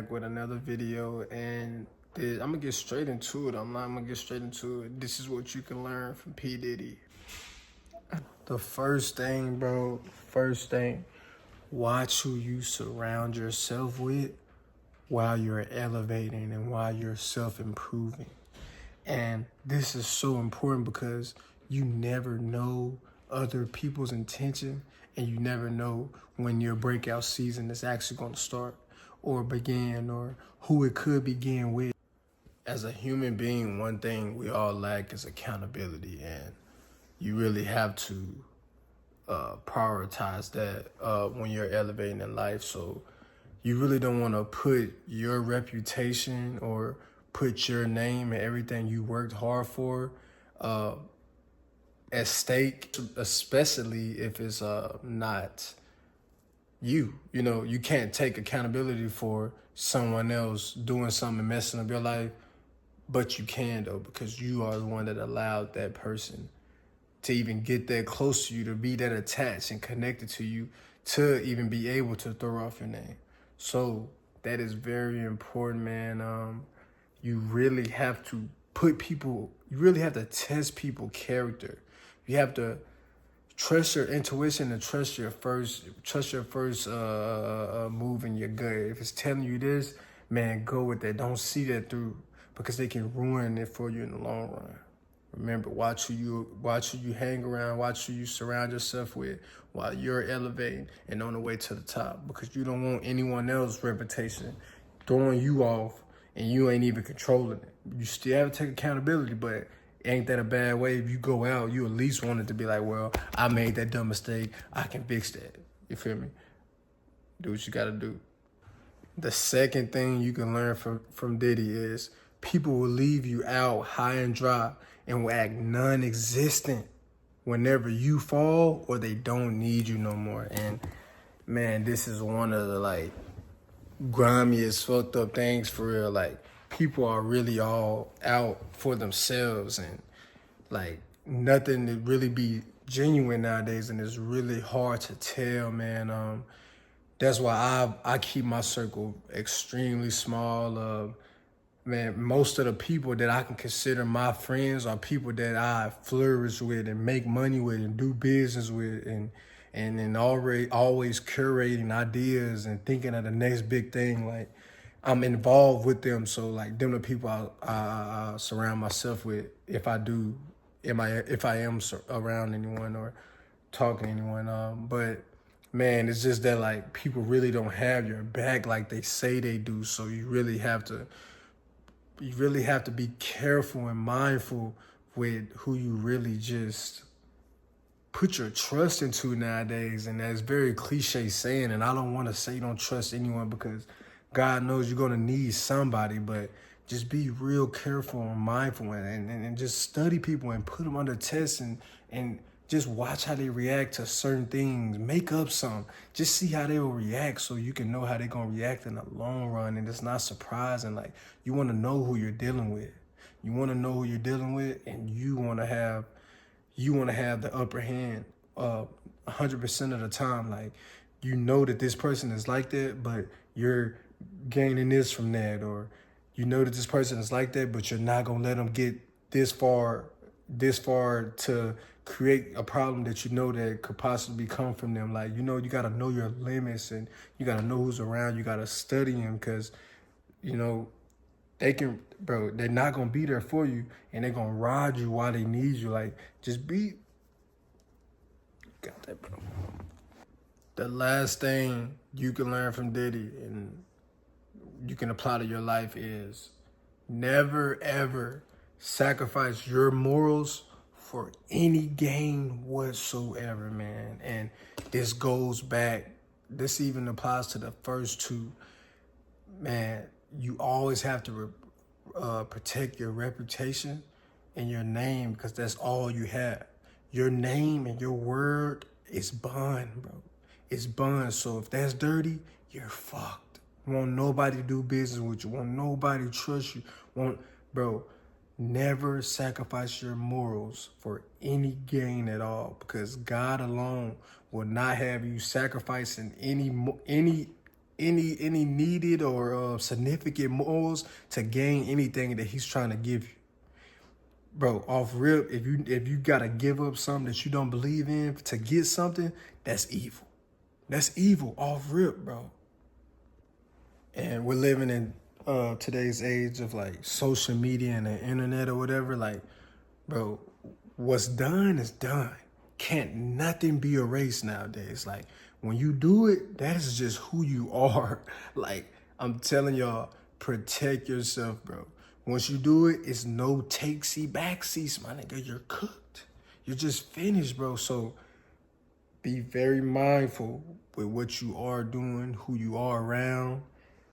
back with another video, and I'm gonna get straight into it. I'm gonna get straight into it. This is what you can learn from P Diddy. The first thing, bro, watch who you surround yourself with while you're elevating and while you're self-improving. And this is so important because you never know other people's intention, and you never know when your breakout season is actually going to start or begin, or who it could begin with. As a human being, one thing we all lack is accountability, and you really have to prioritize that when you're elevating in life. So you really don't want to put your reputation or put your name and everything you worked hard for at stake, especially if it's not you. You know, you can't take accountability for someone else doing something and messing up your life, but you can though, because you are the one that allowed that person to even get that close to you, to be that attached and connected to you, to even be able to throw off your name. So that is very important, man. You really have to you really have to test people's character. You have to trust your intuition and trust your first move in your gut. If it's telling you this, man, go with that. Don't see that through, because they can ruin it for you in the long run. Remember, watch who you hang around, watch who you surround yourself with while you're elevating and on the way to the top, because you don't want anyone else's reputation throwing you off and you ain't even controlling it. You still have to take accountability, but ain't that a bad way? If you go out, you at least want it to be like, well, I made that dumb mistake, I can fix that. You feel me? Do what you gotta do. The second thing you can learn from Diddy is people will leave you out high and dry and will act non-existent whenever you fall or they don't need you no more. And man, this is one of the grimiest, fucked up things for real. Like, people are really all out for themselves, and nothing to really be genuine nowadays, and it's really hard to tell, man. That's why I keep my circle extremely small. Man, most of the people that I can consider my friends are people that I flourish with and make money with and do business with, and always curating ideas and thinking of the next big thing. Like, I'm involved with them. So them the people I surround myself with if I am around anyone or talking to anyone. But man, it's just that people really don't have your back like they say they do. So you really have to be careful and mindful with who you really just put your trust into nowadays. And that's very cliche saying, and I don't want to say don't trust anyone, because God knows you're going to need somebody, but just be real careful and mindful, and just study people and put them under test, and just watch how they react to certain things. Make up some. Just see how they will react so you can know how they're going to react in the long run, and it's not surprising. You want to know who you're dealing with. You want to know who you're dealing with, and you want to have the upper hand 100% of the time. You know that this person is like that, but you're gaining this from that, or you know that this person is like that, but you're not going to let them get this far to create a problem that you know that could possibly come from them. You got to know your limits, and you got to know who's around. You got to study them, because, they're not going to be there for you, and they're going to ride you while they need you. Got that, bro. The last thing you can learn from Diddy and you can apply to your life is never, ever sacrifice your morals for any gain whatsoever, man. And this even applies to the first two. Man, you always have to protect your reputation and your name, because that's all you have. Your name and your word is bond, bro. It's bond. So if that's dirty, you're fucked. Won't nobody do business with you. Won't nobody trust you. Bro, never sacrifice your morals for any gain at all, because God alone will not have you sacrificing any any needed or significant morals to gain anything that he's trying to give you. Bro, off rip, if you gotta give up something that you don't believe in to get something, that's evil. That's evil off rip, bro. And we're living in today's age of like social media and the internet or whatever. Like, bro, what's done is done. Can't nothing be erased nowadays. Like, when you do it, that is just who you are. Like, I'm telling y'all, protect yourself, bro. Once you do it, it's no take-see, back-seats, my nigga. You're cooked. You're just finished, bro. So be very mindful with what you are doing, who you are around.